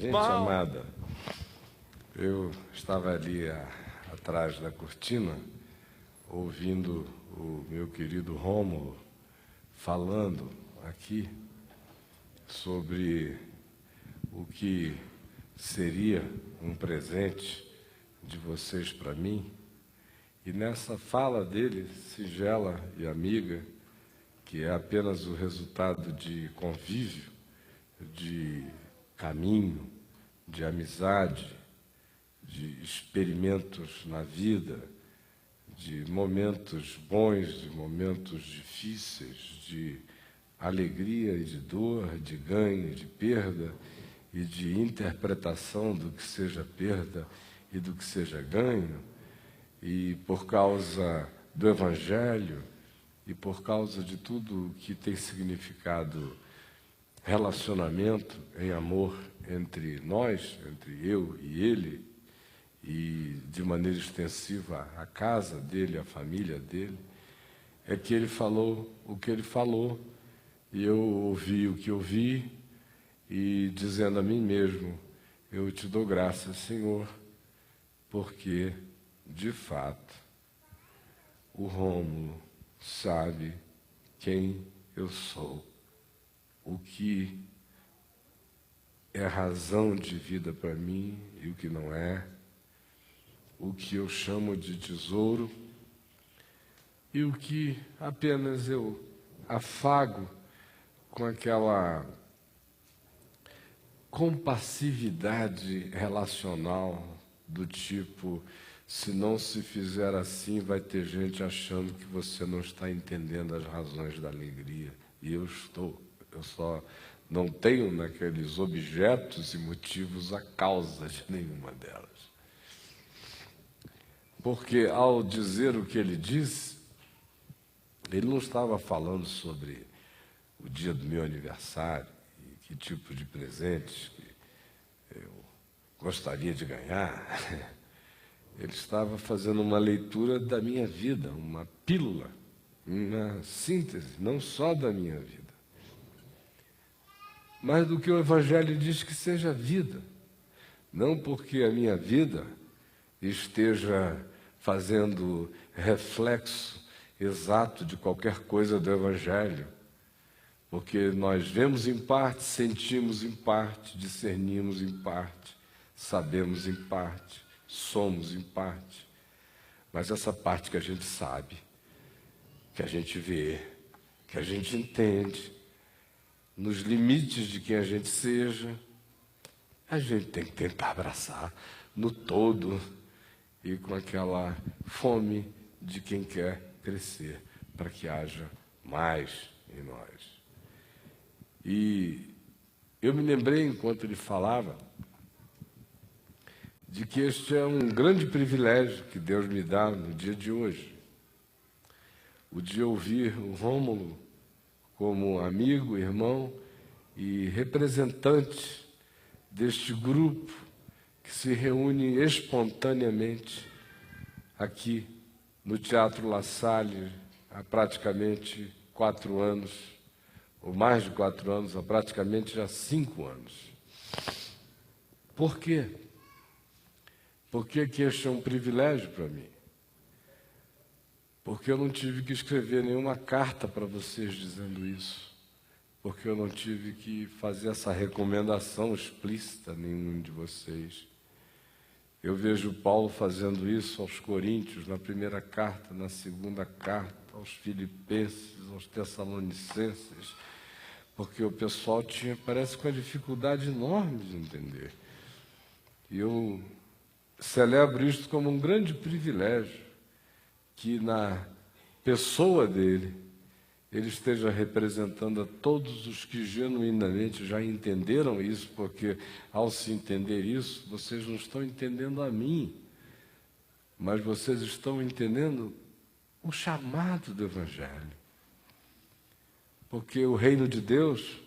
Gente amada, eu estava ali atrás da cortina, ouvindo o meu querido Rômulo falando aqui sobre o que seria um presente de vocês para mim. E nessa fala dele, singela e amiga, que é apenas o resultado de convívio, de caminho, de amizade, de experimentos na vida, de momentos bons, de momentos difíceis, de alegria e de dor, de ganho e de perda, e de interpretação do que seja perda e do que seja ganho, e por causa do Evangelho, e por causa de tudo que tem significado relacionamento em amor entre nós, entre eu e ele, e de maneira extensiva a casa dele, a família dele, é que ele falou o que ele falou, e eu ouvi o que ouvi, e dizendo a mim mesmo, eu te dou graças, Senhor, porque, de fato, o Rômulo sabe quem eu sou, o que é razão de vida para mim e o que não é, o que eu chamo de tesouro e o que apenas eu afago com aquela compassividade relacional do tipo, se não se fizer assim, vai ter gente achando que você não está entendendo as razões da alegria. E eu estou. Eu só não tenho naqueles objetos e motivos a causa de nenhuma delas. Porque ao dizer o que ele disse, ele não estava falando sobre o dia do meu aniversário e que tipo de presentes que eu gostaria de ganhar. Ele estava fazendo uma leitura da minha vida, uma pílula, uma síntese, não só da minha vida, mas do que o Evangelho diz que seja vida. Não porque a minha vida esteja fazendo reflexo exato de qualquer coisa do Evangelho, porque nós vemos em parte, sentimos em parte, discernimos em parte, sabemos em parte, somos em parte, mas essa parte que a gente sabe, que a gente vê, que a gente entende, nos limites de quem a gente seja, a gente tem que tentar abraçar no todo e com aquela fome de quem quer crescer, para que haja mais em nós. E eu me lembrei, enquanto ele falava, de que este é um grande privilégio que Deus me dá no dia de hoje. O de ouvir o Rômulo como amigo, irmão e representante deste grupo que se reúne espontaneamente aqui no Teatro La Salle há praticamente 4 anos, ou mais de 4 anos, há praticamente já 5 anos. Por quê? Porque que este é um privilégio para mim? Porque eu não tive que escrever nenhuma carta para vocês dizendo isso. Porque eu não tive que fazer essa recomendação explícita a nenhum de vocês. Eu vejo Paulo fazendo isso aos Coríntios, na primeira carta, na segunda carta, aos Filipenses, aos Tessalonicenses, porque o pessoal parece com uma dificuldade enorme de entender. E eu celebro isto como um grande privilégio, que na pessoa dele, ele esteja representando a todos os que genuinamente já entenderam isso, porque ao se entender isso, vocês não estão entendendo a mim, mas vocês estão entendendo o chamado do Evangelho. Porque o reino de Deus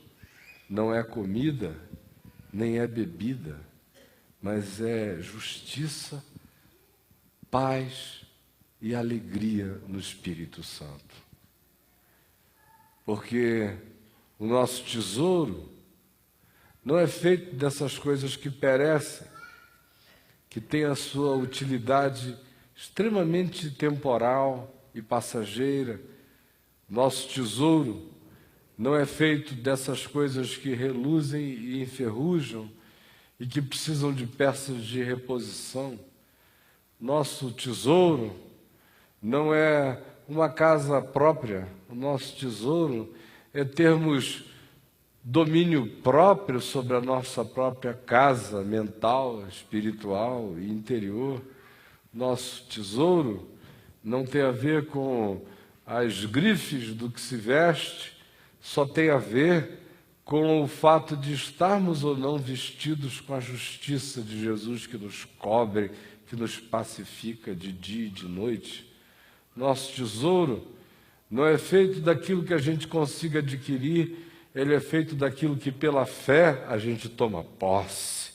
não é comida, nem é bebida, mas é justiça, paz e alegria no Espírito Santo. Porque o nosso tesouro não é feito dessas coisas que perecem, que têm a sua utilidade extremamente temporal e passageira. Nosso tesouro não é feito dessas coisas que reluzem e enferrujam e que precisam de peças de reposição. Nosso tesouro não é uma casa própria. O nosso tesouro é termos domínio próprio sobre a nossa própria casa mental, espiritual e interior. Nosso tesouro não tem a ver com as grifes do que se veste, só tem a ver com o fato de estarmos ou não vestidos com a justiça de Jesus que nos cobre, que nos pacifica de dia e de noite. Nosso tesouro não é feito daquilo que a gente consiga adquirir, ele é feito daquilo que pela fé a gente toma posse.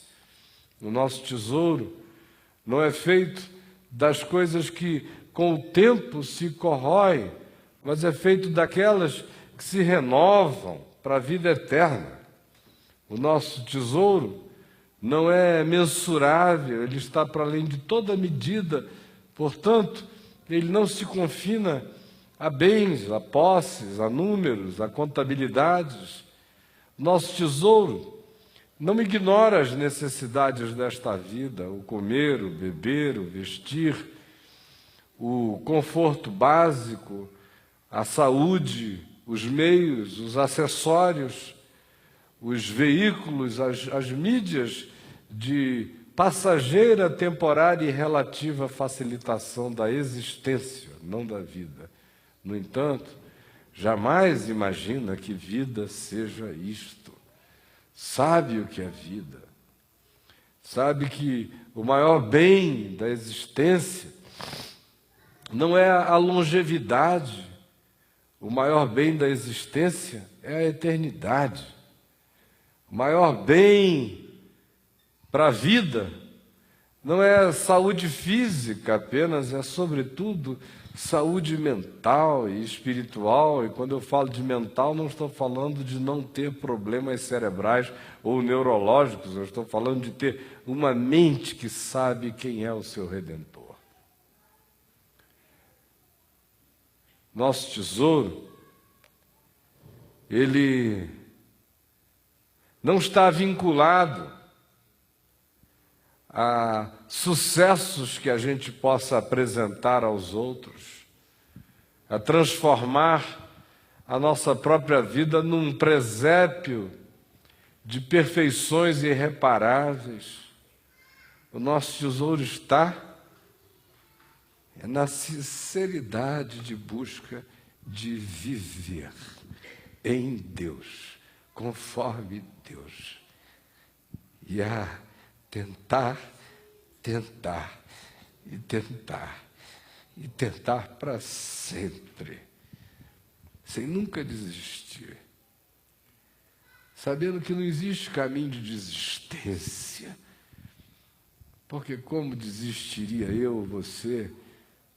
O nosso tesouro não é feito das coisas que com o tempo se corroem, mas é feito daquelas que se renovam para a vida eterna. O nosso tesouro não é mensurável, ele está para além de toda medida, portanto, ele não se confina a bens, a posses, a números, a contabilidades. Nosso tesouro não ignora as necessidades desta vida, o comer, o beber, o vestir, o conforto básico, a saúde, os meios, os acessórios, os veículos, as mídias de passageira, temporária e relativa facilitação da existência, não da vida. No entanto, jamais imagina que vida seja isto. Sabe o que é vida. Sabe que o maior bem da existência não é a longevidade. O maior bem da existência é a eternidade. O maior bem para a vida não é saúde física apenas, é sobretudo saúde mental e espiritual. E quando eu falo de mental, não estou falando de não ter problemas cerebrais ou neurológicos, eu estou falando de ter uma mente que sabe quem é o seu Redentor. Nosso tesouro, ele não está vinculado a sucessos que a gente possa apresentar aos outros, a transformar a nossa própria vida num presépio de perfeições irreparáveis. O nosso tesouro está na sinceridade de busca de viver em Deus, conforme Deus, e a tentar para sempre, sem nunca desistir, sabendo que não existe caminho de desistência, porque como desistiria eu ou você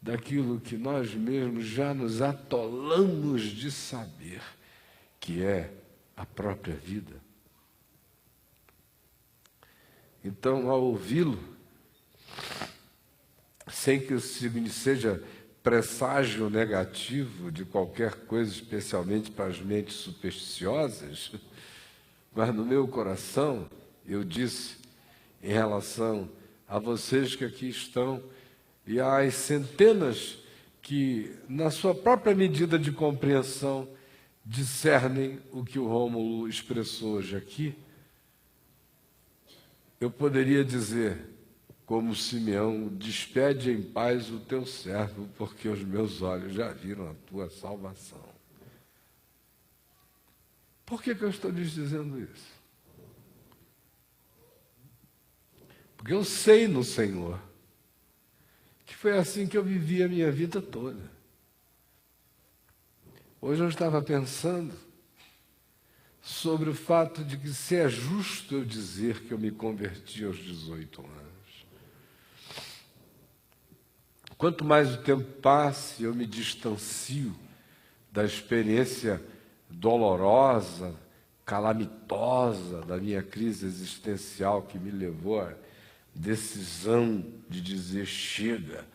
daquilo que nós mesmos já nos atolamos de saber, que é a própria vida? Então, ao ouvi-lo, sem que isso seja presságio negativo de qualquer coisa, especialmente para as mentes supersticiosas, mas no meu coração eu disse em relação a vocês que aqui estão e às centenas que, na sua própria medida de compreensão, discernem o que o Rômulo expressou hoje aqui, eu poderia dizer, como Simeão, despede em paz o teu servo, porque os meus olhos já viram a tua salvação. Por que eu estou lhes dizendo isso? Porque eu sei no Senhor que foi assim que eu vivi a minha vida toda. Hoje eu estava pensando sobre o fato de que se é justo eu dizer que eu me converti aos 18 anos. Quanto mais o tempo passe, eu me distancio da experiência dolorosa, calamitosa da minha crise existencial que me levou à decisão de dizer: chega,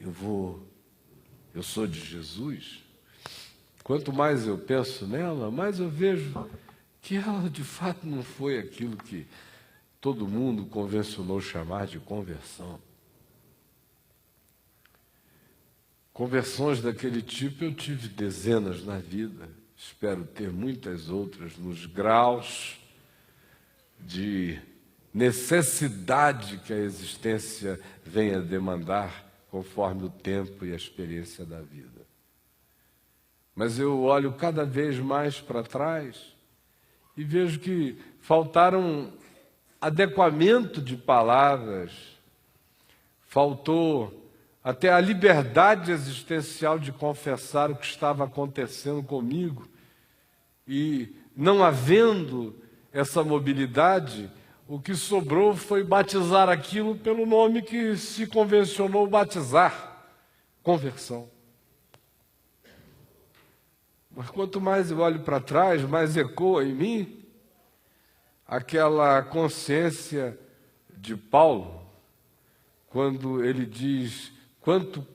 eu sou de Jesus. Quanto mais eu penso nela, mais eu vejo que ela de fato não foi aquilo que todo mundo convencionou chamar de conversão. Conversões daquele tipo eu tive dezenas na vida, espero ter muitas outras nos graus de necessidade que a existência venha demandar conforme o tempo e a experiência da vida. Mas eu olho cada vez mais para trás e vejo que faltaram adequamento de palavras, faltou até a liberdade existencial de confessar o que estava acontecendo comigo. E não havendo essa mobilidade, o que sobrou foi batizar aquilo pelo nome que se convencionou batizar: conversão. Mas quanto mais eu olho para trás, mais ecoa em mim aquela consciência de Paulo, quando ele diz: quanto,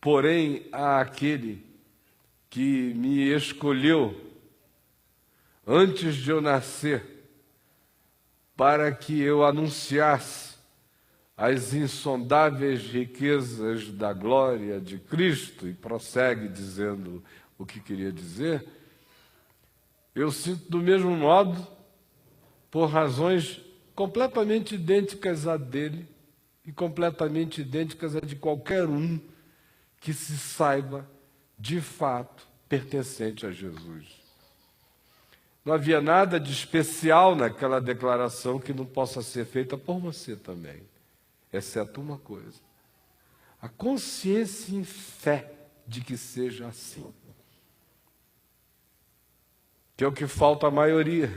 porém, há aquele que me escolheu antes de eu nascer, para que eu anunciasse as insondáveis riquezas da glória de Cristo, e prossegue dizendo o que queria dizer, eu sinto do mesmo modo, por razões completamente idênticas à dele, e completamente idênticas a de qualquer um que se saiba, de fato, pertencente a Jesus. Não havia nada de especial naquela declaração que não possa ser feita por você também, exceto uma coisa: a consciência em fé de que seja assim. Que é o que falta à maioria.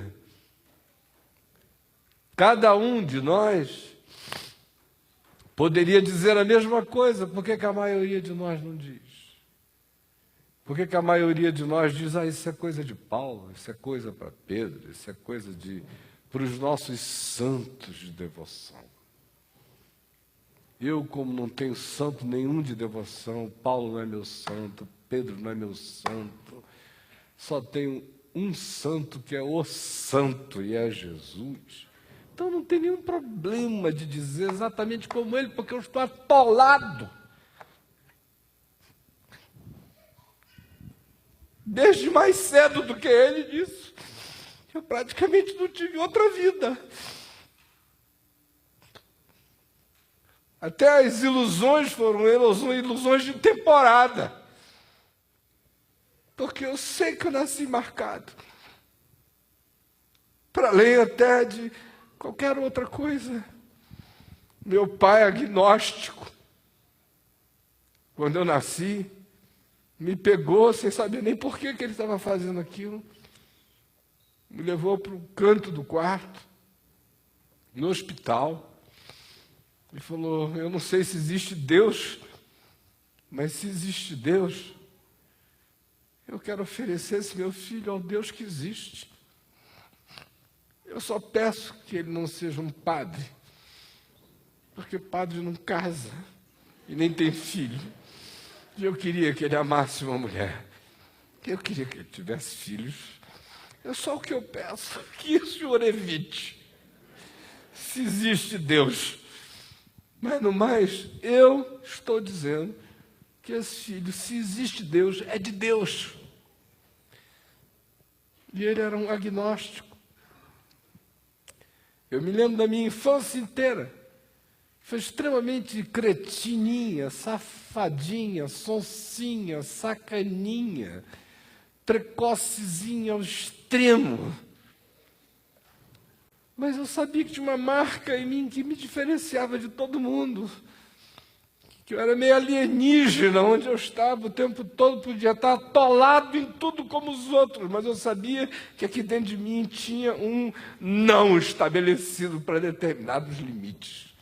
Cada um de nós poderia dizer a mesma coisa, por que a maioria de nós não diz? Por que a maioria de nós diz: isso é coisa de Paulo, isso é coisa para Pedro, isso é coisa para os nossos santos de devoção. Eu, como não tenho santo nenhum de devoção, Paulo não é meu santo, Pedro não é meu santo, só tenho um santo que é o santo, e é Jesus. Então não tem nenhum problema de dizer exatamente como ele, porque eu estou atolado. Desde mais cedo do que ele disso, eu praticamente não tive outra vida. Até as ilusões foram ilusões de temporada. Porque eu sei que eu nasci marcado. Para além até de qualquer outra coisa. Meu pai, agnóstico, quando eu nasci, me pegou sem saber nem por que ele estava fazendo aquilo. Me levou para o canto do quarto, no hospital, e falou: eu não sei se existe Deus, mas se existe Deus, eu quero oferecer esse meu filho ao Deus que existe. Eu só peço que ele não seja um padre, porque padre não casa e nem tem filho. E eu queria que ele amasse uma mulher. Eu queria que ele tivesse filhos. É só o que eu peço, que o senhor evite. Se existe Deus. Mas no mais, eu estou dizendo que esse filho, se existe Deus, é de Deus. E ele era um agnóstico. Eu me lembro da minha infância inteira. Foi extremamente cretininha, safadinha, sonsinha, sacaninha, precocezinha ao extremo. Mas eu sabia que tinha uma marca em mim que me diferenciava de todo mundo. Que eu era meio alienígena, onde eu estava o tempo todo, podia estar atolado em tudo como os outros, mas eu sabia que aqui dentro de mim tinha um não estabelecido para determinados limites.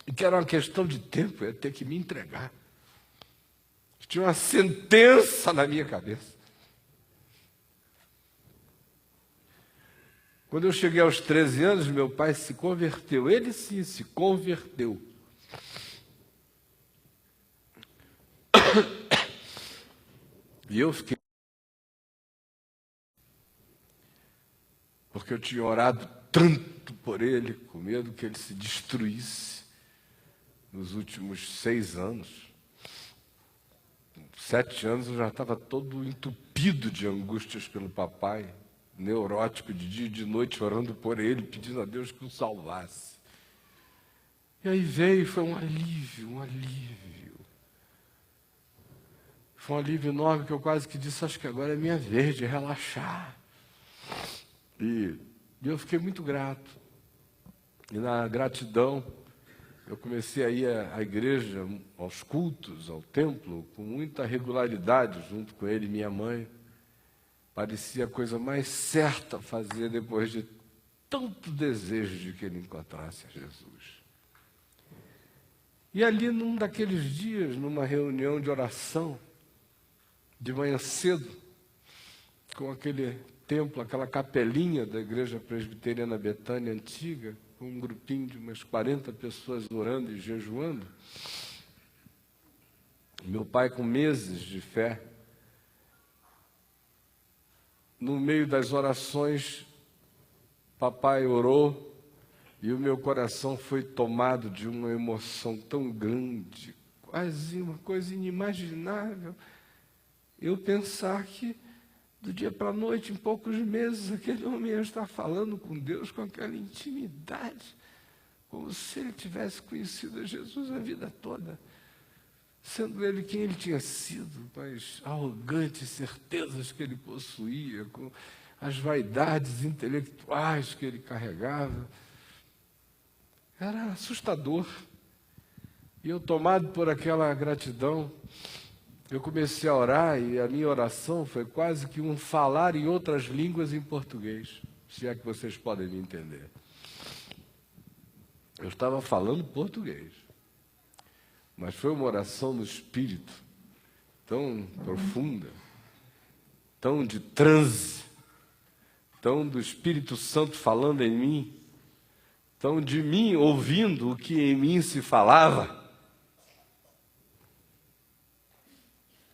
E que era uma questão de tempo, eu ia ter que me entregar. Tinha uma sentença na minha cabeça. Quando eu cheguei aos 13 anos, meu pai se converteu. Ele sim se converteu. E eu fiquei... Porque eu tinha orado tanto por ele, com medo que ele se destruísse nos últimos 6 anos. 7 anos eu já estava todo entupido de angústias pelo papai, neurótico de dia e de noite, orando por ele, pedindo a Deus que o salvasse. E aí veio, foi um alívio, um alívio. Foi um alívio enorme que eu quase que disse, acho que agora é minha vez de relaxar. E eu fiquei muito grato. E na gratidão, eu comecei a ir à igreja, aos cultos, ao templo, com muita regularidade, junto com ele e minha mãe. Parecia a coisa mais certa a fazer depois de tanto desejo de que ele encontrasse a Jesus. E ali, num daqueles dias, numa reunião de oração, de manhã cedo, com aquele templo, aquela capelinha da Igreja Presbiteriana Betânia antiga, com um grupinho de umas 40 pessoas orando e jejuando. Meu pai, com meses de fé, no meio das orações, papai orou e o meu coração foi tomado de uma emoção tão grande, quase uma coisa inimaginável. Eu pensar que do dia para a noite, em poucos meses, aquele homem ia estar falando com Deus com aquela intimidade, como se ele tivesse conhecido a Jesus a vida toda, sendo ele quem ele tinha sido, com as arrogantes certezas que ele possuía, com as vaidades intelectuais que ele carregava. Era assustador. E eu, tomado por aquela gratidão, eu comecei a orar e a minha oração foi quase que um falar em outras línguas em português, se é que vocês podem me entender. Eu estava falando português, mas foi uma oração no Espírito, tão profunda, tão de transe, tão do Espírito Santo falando em mim, tão de mim ouvindo o que em mim se falava,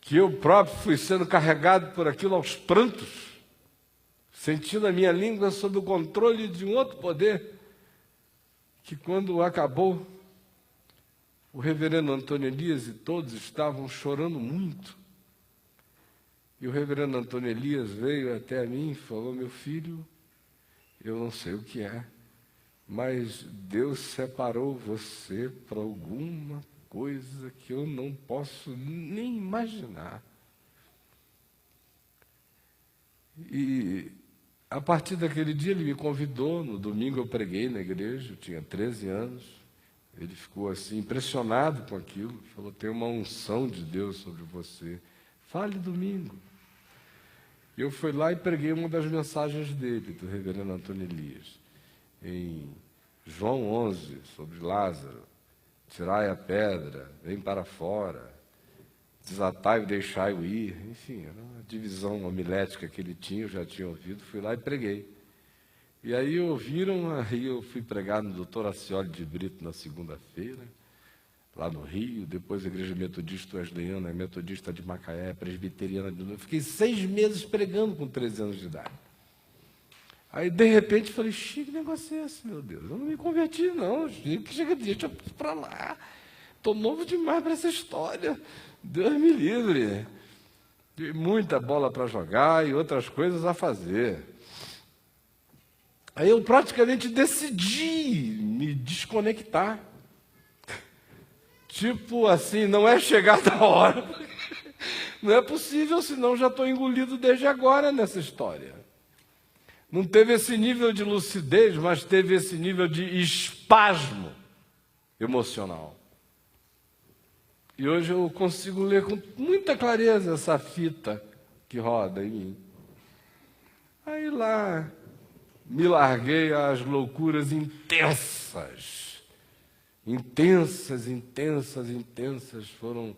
que eu próprio fui sendo carregado por aquilo aos prantos, sentindo a minha língua sob o controle de um outro poder, que quando acabou, o reverendo Antônio Elias e todos estavam chorando muito. E o reverendo Antônio Elias veio até a mim e falou, meu filho, eu não sei o que é, mas Deus separou você para alguma coisa que eu não posso nem imaginar. E a partir daquele dia ele me convidou, no domingo eu preguei na igreja, eu tinha 13 anos, ele ficou assim impressionado com aquilo, falou, tem uma unção de Deus sobre você, fale domingo. E eu fui lá e preguei uma das mensagens dele, do reverendo Antônio Elias, em João 11, sobre Lázaro. Tirai a pedra, vem para fora, desatai e deixai-o ir. Enfim, era uma divisão homilética que ele tinha, eu já tinha ouvido, fui lá e preguei. E aí ouviram, aí eu fui pregar no Dr. Acioli de Brito na segunda-feira, lá no Rio, depois a Igreja Metodista Wesleyana, Metodista de Macaé, Presbiteriana de novo. Fiquei 6 meses pregando com 13 anos de idade. Aí, de repente, falei, que negócio é esse, meu Deus? Eu não me converti, não. Chega, deixa para lá. Estou novo demais para essa história. Deus me livre. E muita bola para jogar e outras coisas a fazer. Aí eu praticamente decidi me desconectar. Tipo assim, não é chegada a hora. Não é possível, senão já estou engolido desde agora nessa história. Não teve esse nível de lucidez, mas teve esse nível de espasmo emocional. E hoje eu consigo ler com muita clareza essa fita que roda em mim. Aí lá me larguei às loucuras intensas. Intensas, intensas, intensas. Foram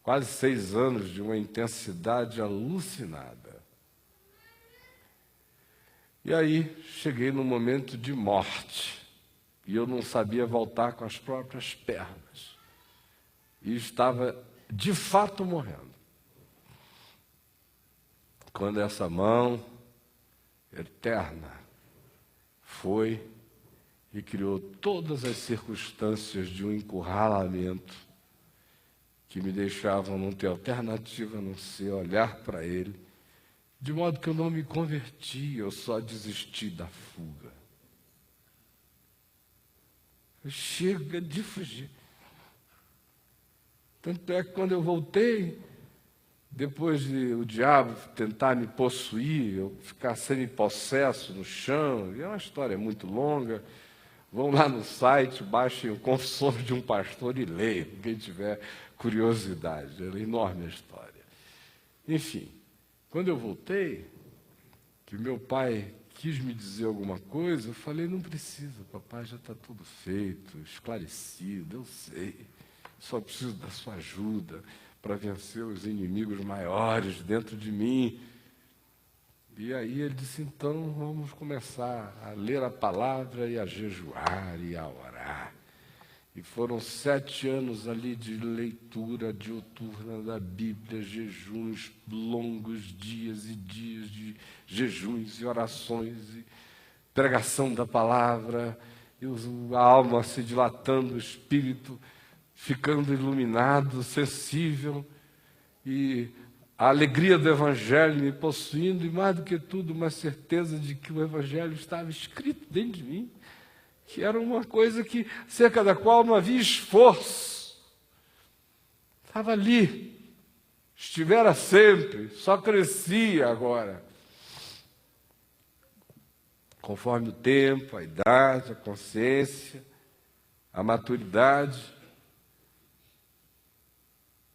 quase 6 anos de uma intensidade alucinada. E aí cheguei num momento de morte, e eu não sabia voltar com as próprias pernas, e estava de fato morrendo, quando essa mão eterna foi e criou todas as circunstâncias de um encurralamento que me deixavam não ter alternativa a não ser olhar para ele, de modo que eu não me converti, eu só desisti da fuga. Chega de fugir. Tanto é que quando eu voltei, depois de o diabo tentar me possuir, eu ficar semi-possesso no chão, e é uma história muito longa, vão lá no site, baixem o Confissões de um Pastor e leiam, quem tiver curiosidade, é enorme a história. Enfim, quando eu voltei, que meu pai quis me dizer alguma coisa, eu falei, não precisa, papai, já está tudo feito, esclarecido, eu sei, só preciso da sua ajuda para vencer os inimigos maiores dentro de mim. E aí ele disse, então vamos começar a ler a palavra e a jejuar e a orar. E foram 7 anos ali de leitura diuturna da Bíblia, jejuns, longos dias e dias de jejuns e orações, e pregação da palavra, e a alma se dilatando, o espírito ficando iluminado, sensível, e a alegria do Evangelho me possuindo, e mais do que tudo, uma certeza de que o Evangelho estava escrito dentro de mim, que era uma coisa que, acerca da qual não havia esforço. Estava ali, estivera sempre, só crescia agora. Conforme o tempo, a idade, a consciência, a maturidade.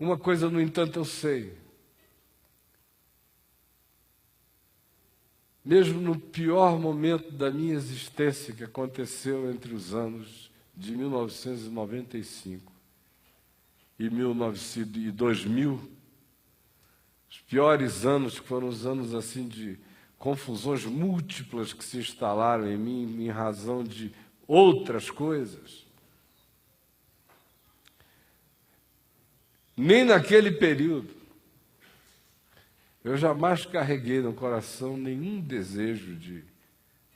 Uma coisa, no entanto, eu sei. Mesmo no pior momento da minha existência, que aconteceu entre os anos de 1995 e 2000, os piores anos, que foram os anos assim de confusões múltiplas que se instalaram em mim em razão de outras coisas. Nem naquele período eu jamais carreguei no coração nenhum desejo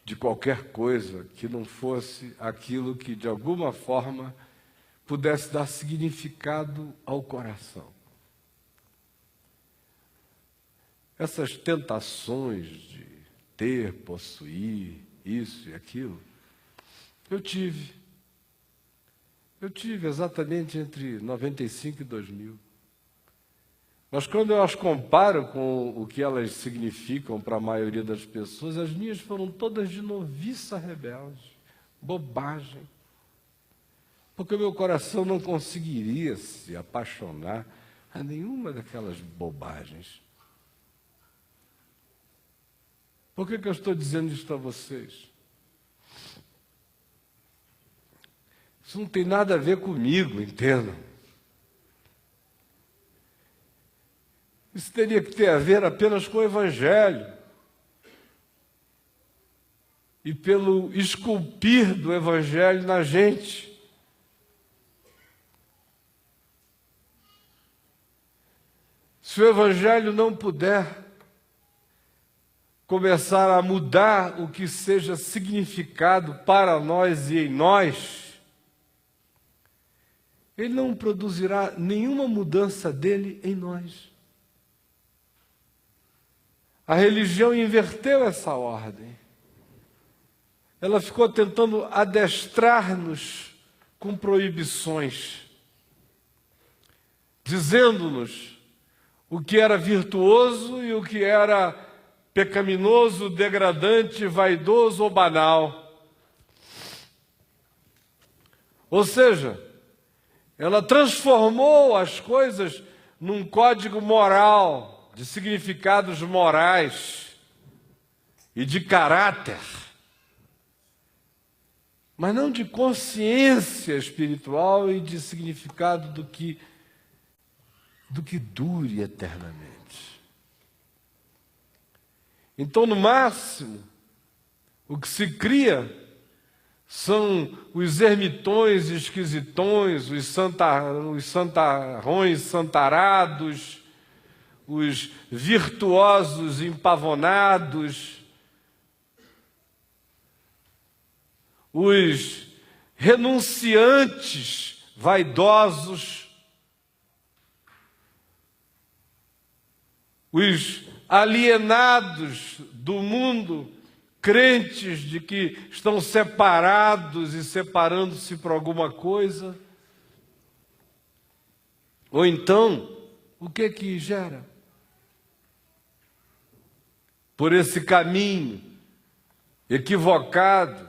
de qualquer coisa que não fosse aquilo que, de alguma forma, pudesse dar significado ao coração. Essas tentações de ter, possuir, isso e aquilo, eu tive. Eu tive exatamente entre 95 e 2000. Mas quando eu as comparo com o que elas significam para a maioria das pessoas, as minhas foram todas de noviça rebelde, bobagem. Porque o meu coração não conseguiria se apaixonar a nenhuma daquelas bobagens. Por que eu estou dizendo isso a vocês? Isso não tem nada a ver comigo, entendam. Isso teria que ter a ver apenas com o Evangelho e pelo esculpir do Evangelho na gente. Se o Evangelho não puder começar a mudar o que seja significado para nós e em nós, ele não produzirá nenhuma mudança dele em nós. A religião inverteu essa ordem. Ela ficou tentando adestrar-nos com proibições, dizendo-nos o que era virtuoso e o que era pecaminoso, degradante, vaidoso ou banal. Ou seja, ela transformou as coisas num código moral, de significados morais e de caráter, mas não de consciência espiritual e de significado do que dure eternamente. Então, no máximo, O que se cria são os ermitões esquisitões, os santarrões santarados, os virtuosos empavonados, os renunciantes vaidosos, os alienados do mundo, crentes de que estão separados e separando-se por alguma coisa. Ou então, o que gera? Por esse caminho equivocado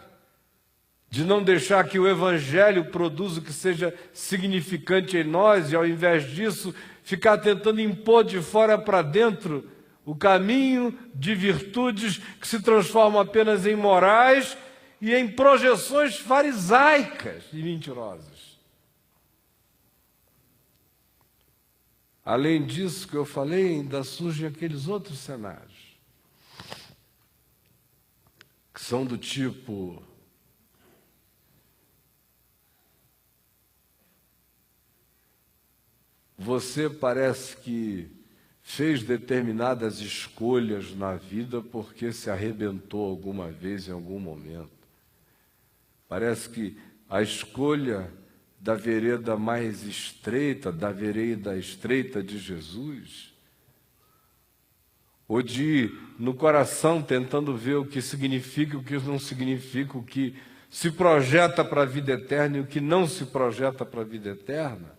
de não deixar que o Evangelho produza o que seja significante em nós, e ao invés disso, ficar tentando impor de fora para dentro o caminho de virtudes que se transformam apenas em morais e em projeções farisaicas e mentirosas. Além disso que eu falei, ainda surgem aqueles outros cenários, que são do tipo: você parece que fez determinadas escolhas na vida porque se arrebentou alguma vez, em algum momento. Parece que a escolha da vereda mais estreita, da vereda estreita de Jesus, ou de ir no coração tentando ver o que significa e o que não significa, o que se projeta para a vida eterna e o que não se projeta para a vida eterna,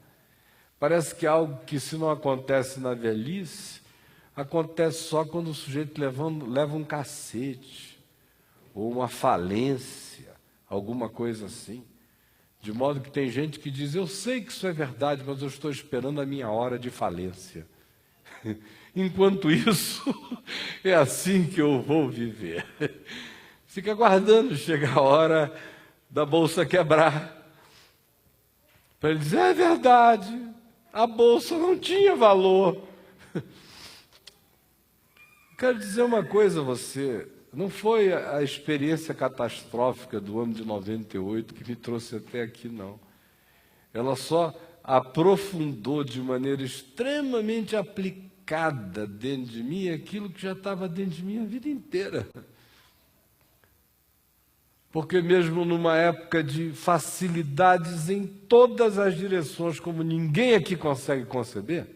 parece que é algo que, se não acontece na velhice, acontece só quando o sujeito leva um cacete, ou uma falência, alguma coisa assim. De modo que tem gente que diz: eu sei que isso é verdade, mas eu estou esperando a minha hora de falência. Enquanto isso, é assim que eu vou viver. Fica aguardando chegar a hora da bolsa quebrar, para ele dizer: é verdade, a bolsa não tinha valor. Quero dizer uma coisa a você: não foi a experiência catastrófica do ano de 98 que me trouxe até aqui, não. Ela só aprofundou de maneira extremamente aplicada dentro de mim aquilo que já estava dentro de mim a vida inteira. Porque mesmo numa época de facilidades em todas as direções, como ninguém aqui consegue conceber,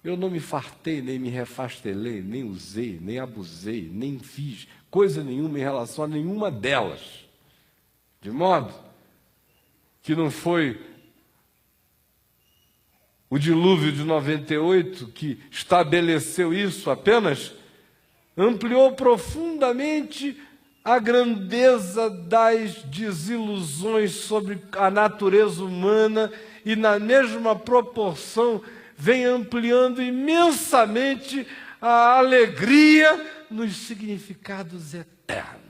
eu não me fartei, nem me refastelei, nem usei, nem abusei, nem fiz coisa nenhuma em relação a nenhuma delas. De modo que não foi o dilúvio de 98 que estabeleceu isso, apenas ampliou profundamente a grandeza das desilusões sobre a natureza humana e, na mesma proporção, vem ampliando imensamente a alegria nos significados eternos.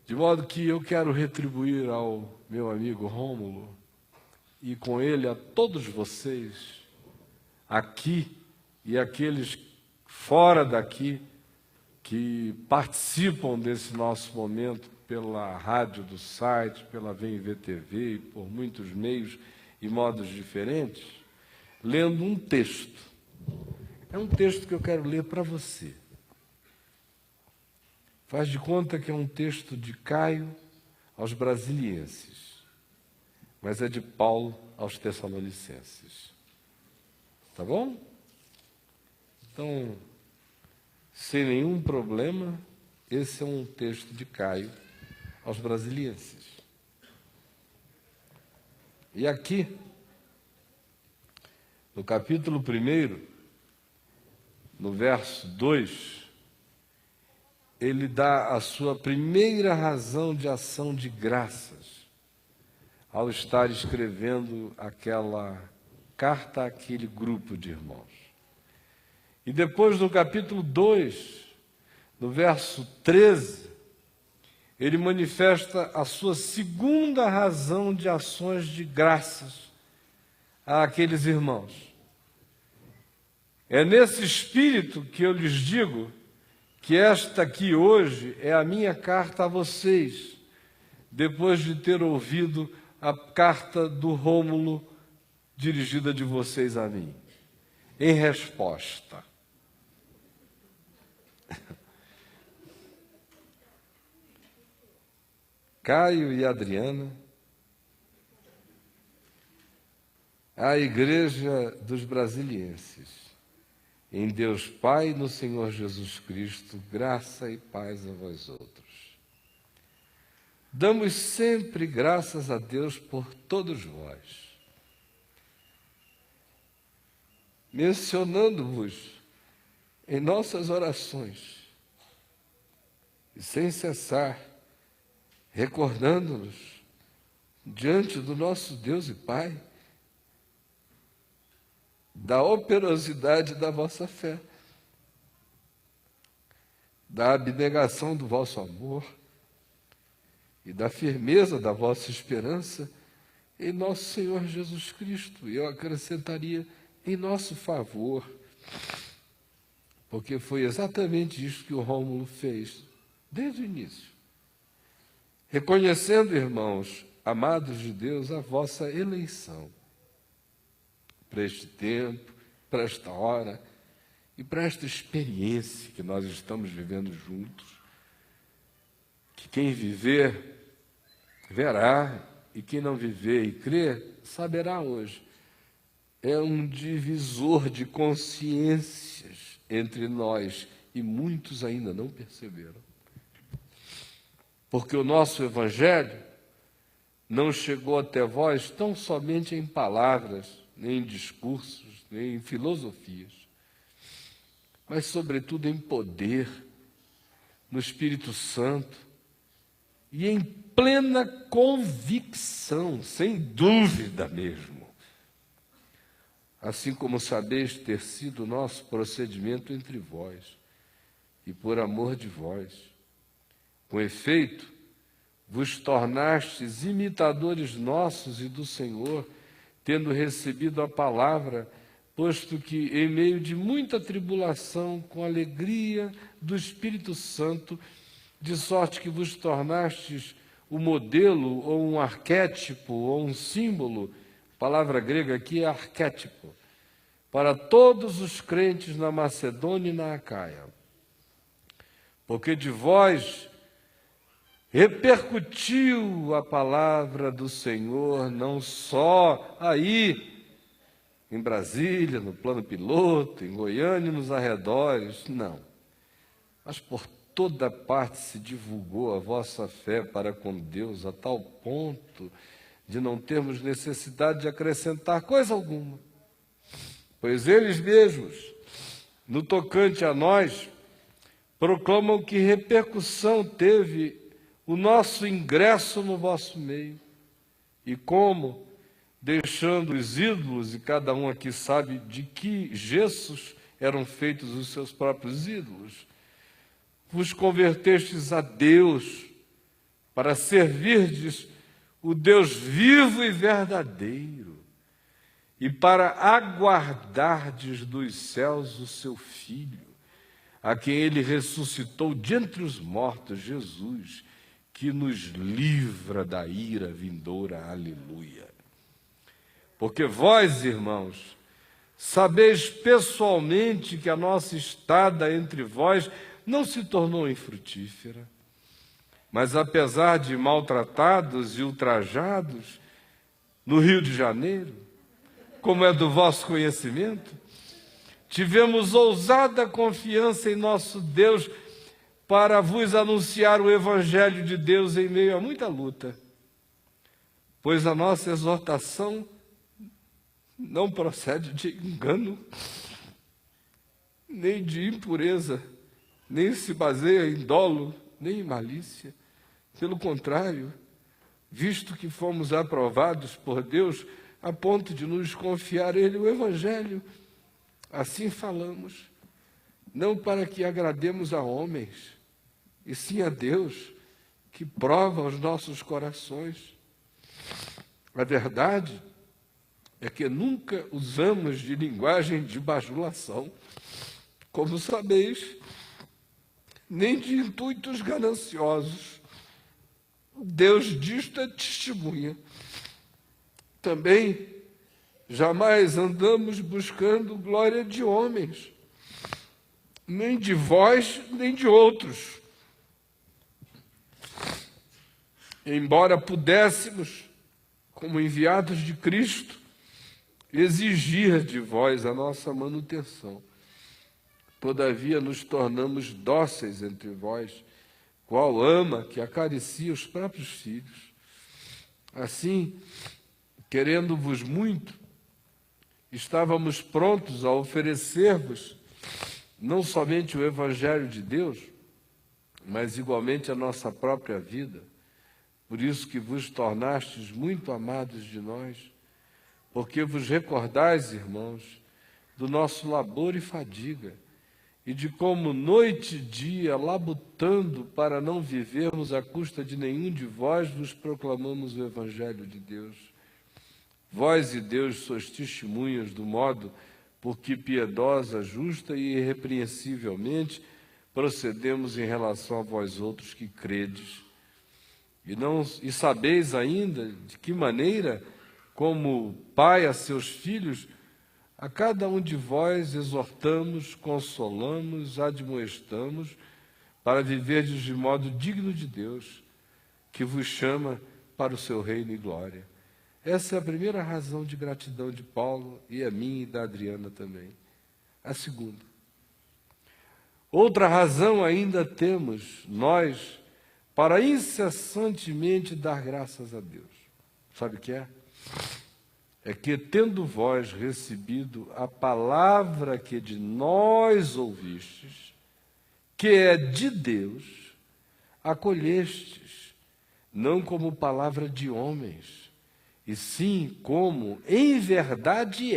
De modo que eu quero retribuir ao meu amigo Rômulo, e com ele a todos vocês, aqui e aqueles fora daqui, que participam desse nosso momento pela rádio do site, pela VMV-TV e por muitos meios e modos diferentes, lendo um texto. É um texto que eu quero ler para você. Faz de conta que é um texto de Caio aos Brasilienses, mas é de Paulo aos Tessalonicenses. Tá bom? Então, sem nenhum problema, esse é um texto de Caio aos Brasilienses. E aqui, no capítulo 1, no verso 2, ele dá a sua primeira razão de ação de graças ao estar escrevendo aquela carta àquele grupo de irmãos. E depois, no capítulo 2, no verso 13, ele manifesta a sua segunda razão de ações de graças àqueles irmãos. É nesse espírito que eu lhes digo que esta aqui hoje é a minha carta a vocês, depois de ter ouvido a carta do Rômulo dirigida de vocês a mim. Em resposta, Caio e Adriana, à Igreja dos Brasilienses, em Deus Pai e no Senhor Jesus Cristo, graça e paz a vós outros. Damos sempre graças a Deus por todos vós, mencionando-vos em nossas orações, e sem cessar, recordando-nos diante do nosso Deus e Pai, da operosidade da vossa fé, da abnegação do vosso amor e da firmeza da vossa esperança em nosso Senhor Jesus Cristo. E eu acrescentaria, em nosso favor, porque foi exatamente isso que o Rômulo fez desde o início. Reconhecendo, irmãos, amados de Deus, a vossa eleição para este tempo, para esta hora e para esta experiência que nós estamos vivendo juntos, que quem viver, verá, e quem não viver e crer, saberá hoje. É um divisor de consciências entre nós e muitos ainda não perceberam. Porque o nosso Evangelho não chegou até vós tão somente em palavras, nem em discursos, nem em filosofias, mas, sobretudo, em poder, no Espírito Santo e em plena convicção, sem dúvida mesmo. Assim como sabeis ter sido o nosso procedimento entre vós e por amor de vós. Com efeito, vos tornastes imitadores nossos e do Senhor, tendo recebido a palavra, posto que, em meio de muita tribulação, com alegria do Espírito Santo, de sorte que vos tornastes o modelo, ou um arquétipo, ou um símbolo, a palavra grega aqui é arquétipo, para todos os crentes na Macedônia e na Acaia. Porque de vós repercutiu a palavra do Senhor, não só aí, em Brasília, no plano piloto, em Goiânia e nos arredores, não. Mas por toda parte se divulgou a vossa fé para com Deus, a tal ponto de não termos necessidade de acrescentar coisa alguma. Pois eles mesmos, no tocante a nós, proclamam que repercussão teve o nosso ingresso no vosso meio, e como, deixando os ídolos, e cada um aqui sabe de que gessos eram feitos os seus próprios ídolos, vos convertestes a Deus, para servirdes o Deus vivo e verdadeiro, e para aguardardes dos céus o seu Filho, a quem ele ressuscitou de entre os mortos, Jesus, que nos livra da ira vindoura. Aleluia. Porque vós, irmãos, sabeis pessoalmente que a nossa estada entre vós não se tornou infrutífera, mas apesar de maltratados e ultrajados no Rio de Janeiro, como é do vosso conhecimento, tivemos ousada confiança em nosso Deus para vos anunciar o Evangelho de Deus em meio a muita luta, pois a nossa exortação não procede de engano, nem de impureza, nem se baseia em dolo, nem em malícia. Pelo contrário, visto que fomos aprovados por Deus a ponto de nos confiar Ele o Evangelho, assim falamos, não para que agrademos a homens, e sim a Deus, que prova os nossos corações. A verdade é que nunca usamos de linguagem de bajulação, como sabeis, nem de intuitos gananciosos. Deus disto é testemunha. Também jamais andamos buscando glória de homens, nem de vós, nem de outros. Embora pudéssemos, como enviados de Cristo, exigir de vós a nossa manutenção, todavia nos tornamos dóceis entre vós, qual ama que acaricia os próprios filhos. Assim, querendo-vos muito, estávamos prontos a oferecer-vos não somente o Evangelho de Deus, mas igualmente a nossa própria vida. Por isso que vos tornastes muito amados de nós, porque vos recordais, irmãos, do nosso labor e fadiga, e de como noite e dia, labutando para não vivermos à custa de nenhum de vós, vos proclamamos o Evangelho de Deus. Vós e Deus sois testemunhas do modo por que piedosa, justa e irrepreensivelmente procedemos em relação a vós outros que credes. E sabeis ainda de que maneira, como pai a seus filhos, a cada um de vós exortamos, consolamos, admoestamos, para viverdes de modo digno de Deus, que vos chama para o seu reino e glória. Essa é a primeira razão de gratidão de Paulo, e a minha e da Adriana também. A segunda. Outra razão ainda temos, nós, para incessantemente dar graças a Deus. Sabe o que é? É que, tendo vós recebido a palavra que de nós ouvistes, que é de Deus, acolhestes, não como palavra de homens, e sim como, em verdade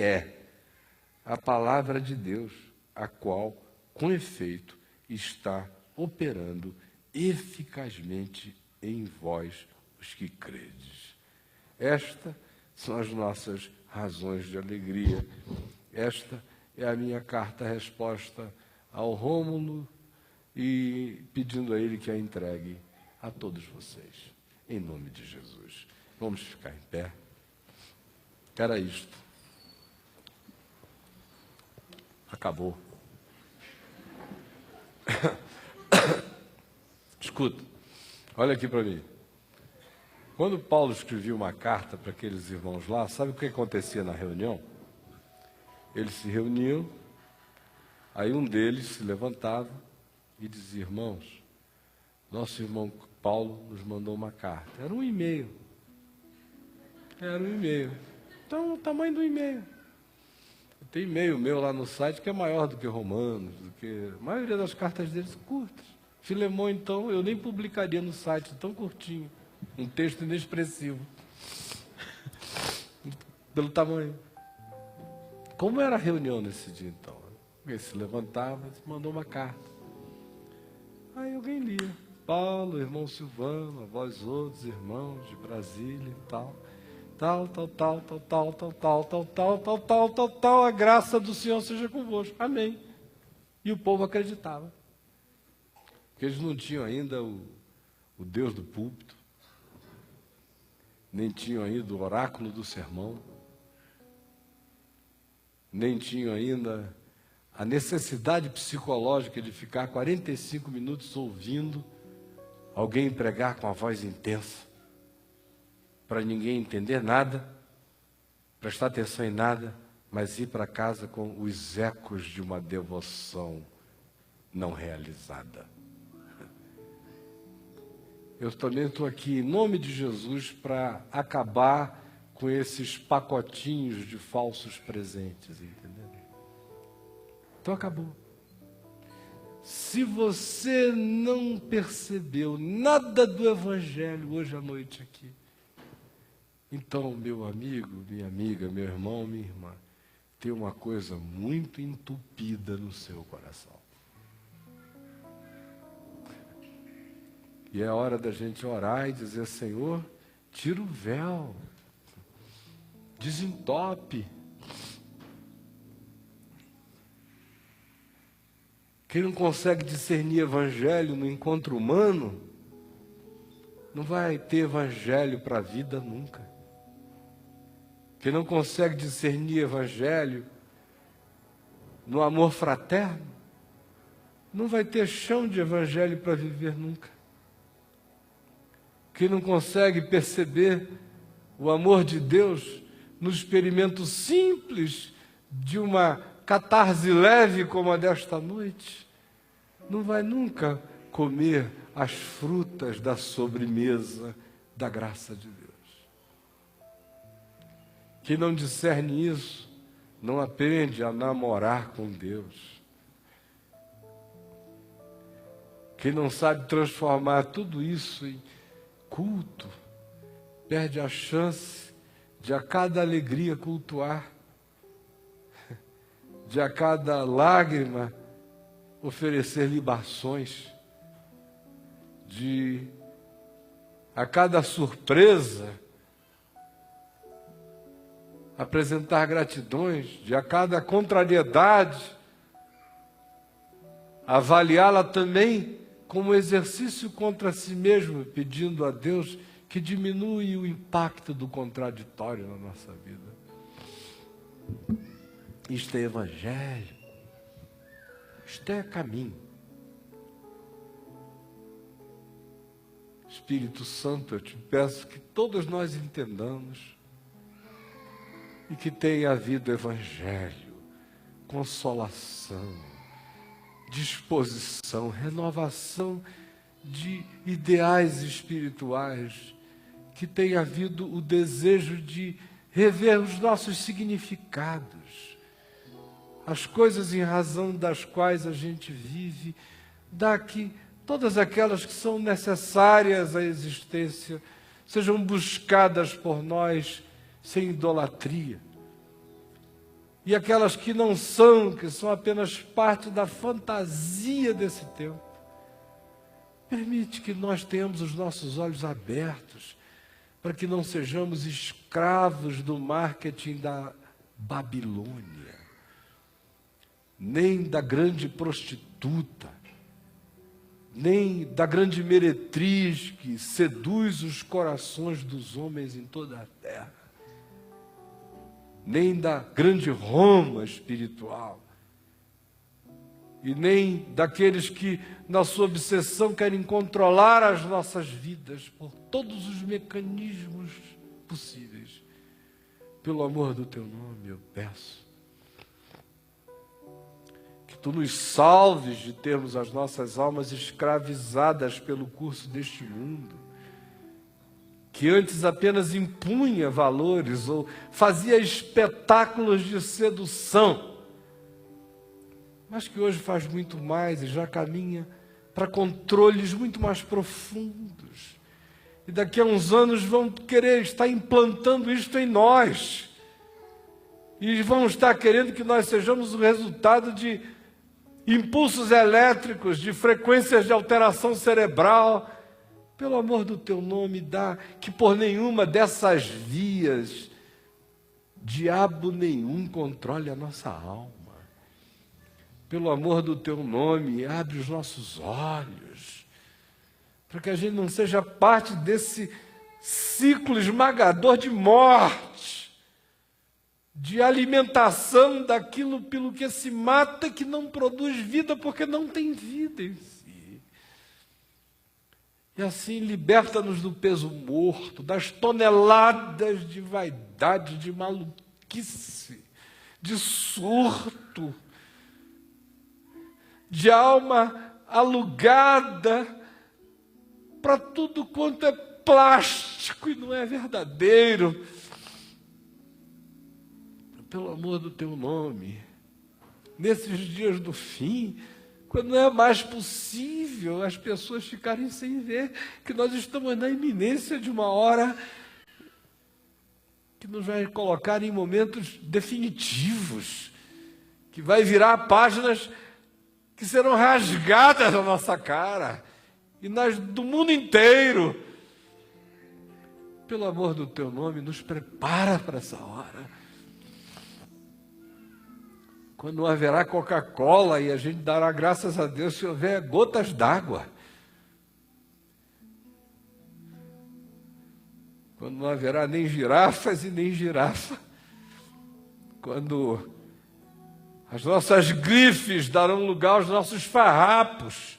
a palavra de Deus, a qual, com efeito, está operando eficazmente em vós, os que credes. Estas são as nossas razões de alegria. Esta é a minha carta-resposta ao Rômulo e pedindo a ele que a entregue a todos vocês, em nome de Jesus. Vamos ficar em pé. Era isto. Acabou. Escuta, olha aqui para mim. Quando Paulo escrevia uma carta para aqueles irmãos lá, sabe o que acontecia na reunião? Eles se reuniam, aí um deles se levantava e dizia: irmãos, nosso irmão Paulo nos mandou uma carta. Era um e-mail. Então, o tamanho do e-mail. Tem e-mail meu lá no site que é maior do que Romanos, a maioria das cartas deles curtas. Filemão, então, eu nem publicaria no site, tão curtinho. Um texto inexpressivo. Pelo tamanho. Como era a reunião nesse dia, então? Ele se levantava e mandou uma carta. Aí alguém lia: Paulo, irmão Silvano, a vós outros irmãos de Brasília e tal. A graça do Senhor seja convosco. Amém. E o povo acreditava. Porque eles não tinham ainda o Deus do púlpito, nem tinham ainda o oráculo do sermão, nem tinham ainda a necessidade psicológica de ficar 45 minutos ouvindo alguém pregar com a voz intensa, para ninguém entender nada, prestar atenção em nada, mas ir para casa com os ecos de uma devoção não realizada. Eu também estou aqui, em nome de Jesus, para acabar com esses pacotinhos de falsos presentes, entendeu? Então acabou. Se você não percebeu nada do Evangelho hoje à noite aqui, então, meu amigo, minha amiga, meu irmão, minha irmã, tem uma coisa muito entupida no seu coração. E é hora da gente orar e dizer: Senhor, tira o véu Desentope. Quem não consegue discernir evangelho no encontro humano, não vai ter evangelho para a vida nunca. Quem não consegue discernir evangelho no amor fraterno, não vai ter chão de evangelho para viver nunca. Quem não consegue perceber o amor de Deus no experimento simples de uma catarse leve como a desta noite, não vai nunca comer as frutas da sobremesa da graça de Deus. Quem não discerne isso, não aprende a namorar com Deus. Quem não sabe transformar tudo isso em culto, perde a chance de a cada alegria cultuar, de a cada lágrima oferecer libações, de a cada surpresa apresentar gratidões, de a cada contrariedade avaliá-la também como exercício contra si mesmo, pedindo a Deus que diminui o impacto do contraditório na nossa vida. Isto é evangelho. Isto é caminho. Espírito Santo, eu te peço que todos nós entendamos e que tenha havido evangelho, consolação, disposição, renovação de ideais espirituais, que tenha havido o desejo de rever os nossos significados, as coisas em razão das quais a gente vive, que todas aquelas que são necessárias à existência sejam buscadas por nós sem idolatria. E aquelas que não são, que são apenas parte da fantasia desse tempo, permite que nós tenhamos os nossos olhos abertos para que não sejamos escravos do marketing da Babilônia, nem da grande prostituta, nem da grande meretriz que seduz os corações dos homens em toda a terra, nem da grande Roma espiritual, e nem daqueles que, na sua obsessão, querem controlar as nossas vidas por todos os mecanismos possíveis. Pelo amor do teu nome, eu peço que tu nos salves de termos as nossas almas escravizadas pelo curso deste mundo, que antes apenas impunha valores ou fazia espetáculos de sedução, mas que hoje faz muito mais e já caminha para controles muito mais profundos. E daqui a uns anos vão querer estar implantando isto em nós. E vão estar querendo que nós sejamos o resultado de impulsos elétricos, de frequências de alteração cerebral. Pelo amor do teu nome, dá que por nenhuma dessas vias diabo nenhum controle a nossa alma. Pelo amor do teu nome, abre os nossos olhos, para que a gente não seja parte desse ciclo esmagador de morte, de alimentação daquilo pelo que se mata, que não produz vida, porque não tem vida em si. E assim liberta-nos do peso morto, das toneladas de vaidade, de maluquice, de surto, de alma alugada para tudo quanto é plástico e não é verdadeiro. Pelo amor do teu nome, nesses dias do fim, quando não é mais possível as pessoas ficarem sem ver que nós estamos na iminência de uma hora que nos vai colocar em momentos definitivos, que vai virar páginas que serão rasgadas na nossa cara, e do mundo inteiro. pelo amor do teu nome, nos prepara para essa hora. Quando não haverá Coca-Cola e a gente dará graças a Deus se houver gotas d'água. Quando não haverá nem girafas e nem girafa. Quando as nossas grifes darão lugar aos nossos farrapos.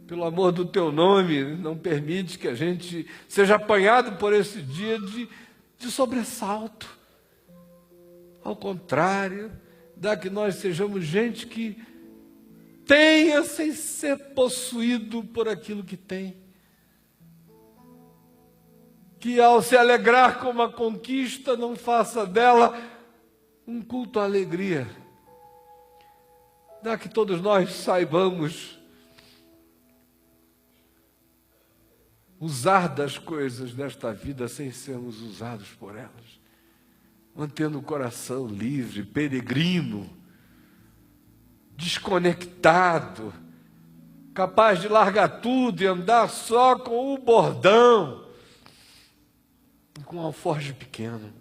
Pelo amor do teu nome, não permite que a gente seja apanhado por esse dia de sobressalto. Ao contrário, dá que nós sejamos gente que tenha sem ser possuído por aquilo que tem. Que ao se alegrar com uma conquista, não faça dela um culto à alegria. Dá que todos nós saibamos usar das coisas desta vida sem sermos usados por elas. Mantendo o coração livre, peregrino, desconectado, capaz de largar tudo e andar só com o bordão, com um alforje pequeno,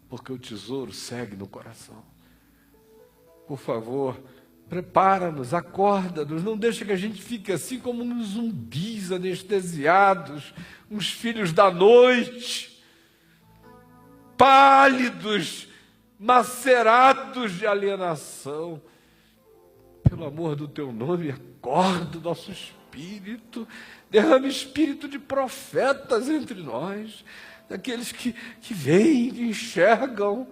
porque o tesouro segue no coração. Por favor, prepara-nos, acorda-nos, não deixa que a gente fique assim como uns zumbis anestesiados, uns filhos da noite, pálidos, macerados de alienação. Pelo amor do teu nome, acorda o nosso espírito, derrama espírito de profetas entre nós, daqueles que veem, que enxergam,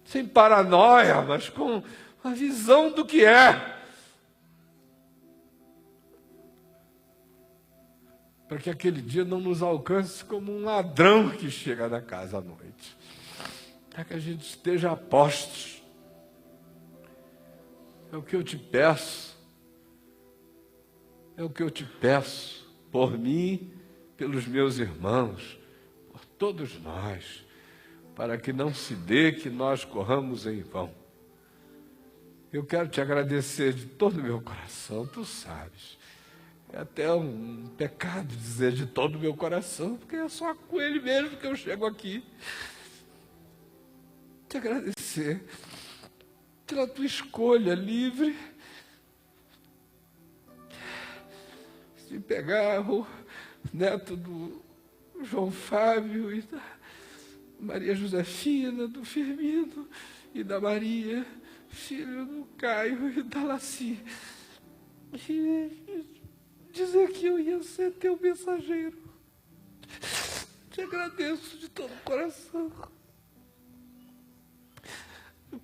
sem paranoia, mas com a visão do que é. Para que aquele dia não nos alcance como um ladrão que chega na casa à noite. Para que a gente esteja a postos. É o que eu te peço. É o que eu te peço por mim, pelos meus irmãos, por todos nós, para que não se dê que nós corramos em vão. Eu quero te agradecer de todo o meu coração, tu sabes. É até um pecado dizer de todo o meu coração, porque é só com ele mesmo que eu chego aqui. Te agradecer pela tua escolha livre de pegar o neto do João Fábio e da Maria Josefina, do Firmino e da Maria, filho do Caio e da Laci. E dizer que eu ia ser teu mensageiro. Te agradeço de todo o coração.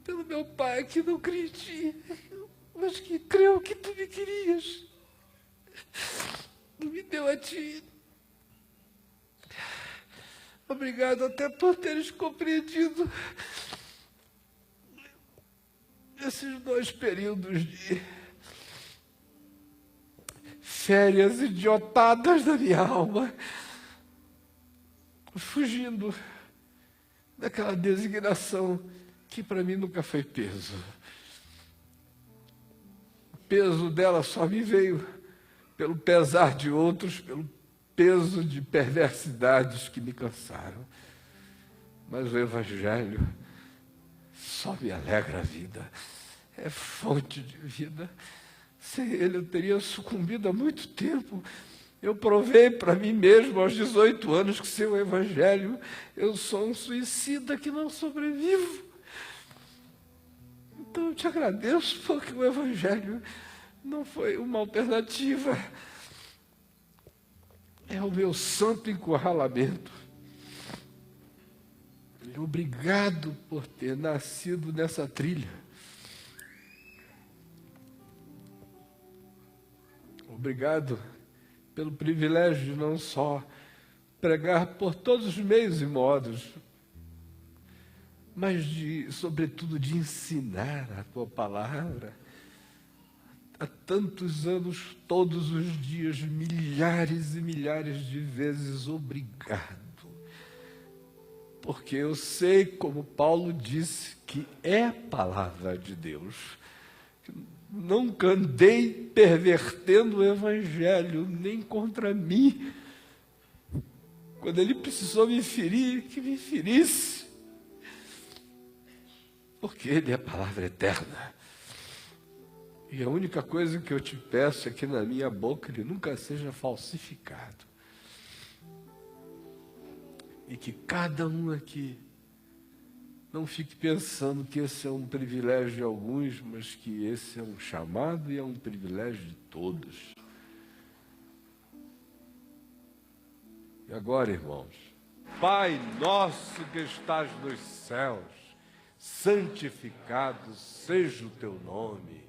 Pelo meu pai que não criou em ti, mas que creu que tu me querias. E me deu a ti. Obrigado até por teres compreendido esses 2 períodos de férias idiotadas da minha alma, fugindo daquela designação que para mim nunca foi peso. O peso dela só me veio pelo pesar de outros, pelo peso de perversidades que me cansaram. Mas o Evangelho só me alegra a vida, é fonte de vida. Sem ele eu teria sucumbido há muito tempo. Eu provei para mim mesmo aos 18 anos que sem o Evangelho eu sou um suicida que não sobrevivo. Então eu te agradeço porque o Evangelho não foi uma alternativa. É o meu santo encurralamento. Obrigado por ter nascido nessa trilha. Obrigado pelo privilégio de não só pregar por todos os meios e modos, mas sobretudo, de ensinar a tua palavra. Há tantos anos, todos os dias, milhares e milhares de vezes, obrigado. Porque eu sei, como Paulo disse, que é palavra de Deus. Nunca andei pervertendo o Evangelho, nem contra mim, Quando Ele precisou me ferir, que me ferisse. Porque Ele é a palavra eterna. E a única coisa que eu te peço é que na minha boca Ele nunca seja falsificado. E que cada um aqui não fique pensando que esse é um privilégio de alguns, mas que esse é um chamado e é um privilégio de todos. E agora, irmãos, Pai nosso que estás nos céus, santificado seja o teu nome,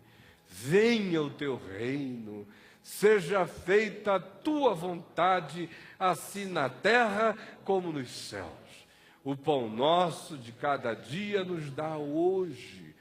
venha o teu reino, seja feita a tua vontade, assim na terra como nos céus. O pão nosso de cada dia nos dá hoje.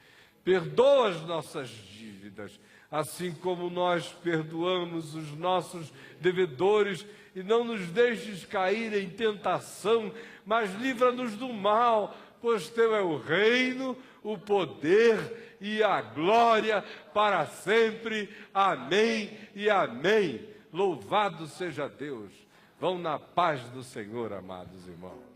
Perdoa as nossas dívidas, assim como nós perdoamos os nossos devedores, e não nos deixes cair em tentação, mas livra-nos do mal, pois teu é o reino, o poder e a glória para sempre. Amém e amém. Louvado seja Deus. Vão na paz do Senhor, amados irmãos.